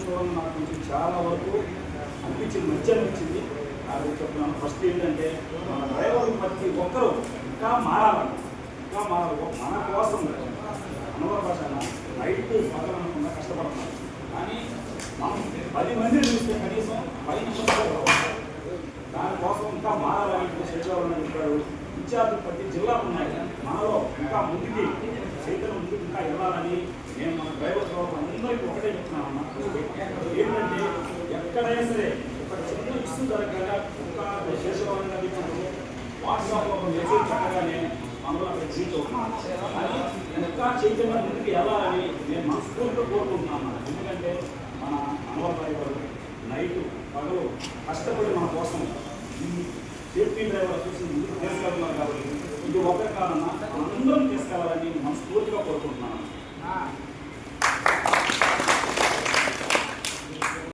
చూడడం నాకు కొంచెం చాలా వరకు అనిపించింది, మంచి అనిపించింది. అది చెప్తున్నాను. ఫస్ట్ ఏంటంటే మన డ్రైవర్లు ప్రతి ఒక్కరూ ఇంకా మారాలి. మన కోసం అనుభవ భాష నైట్ పగలనకుండా కష్టపడుతున్నారు. కానీ మనం 10 మందిని చూస్తే కనీసం 10 నిమిషాలు దానికోసం ఇంకా మారాలని చేయాలని చెప్పాడు. ఇన్ఛార్జ్ ప్రతి జిల్లా ఉన్నాయి, మనలో ఇంకా ముందుకి చైతన్యం ముందుకు ఇంకా వెళ్ళాలని నేను మన డ్రైవర్ అందరికీ ఒకటే చెప్తున్నాను. ఏంటంటే ఎక్కడైనా సరే ఒక చిన్న ఇష్యూ జరగగా ఒక శేషవారం గారి వాట్సాప్లో ఒక మెసేజ్ పెట్టగానే మనలో అక్కడ రీచ్ అవుతున్నాను. కానీ ఇంకా చైతన్యం ముందుకు వెళ్ళాలని నేను మనస్ఫూర్తిగా కోరుకుంటున్నాను. ఎందుకంటే మన అనుభవ డ్రైవర్ నైట్ పగలు కష్టపడి మన కోసం సేఫ్టీ డ్రైవర్ చూసి ముందుకు తీసుకెళ్తున్నారు. కాబట్టి ఇది ఒక కారణం అందరం తీసుకెళ్ళాలని మనస్ఫూర్తిగా కోరుకుంటున్నాను.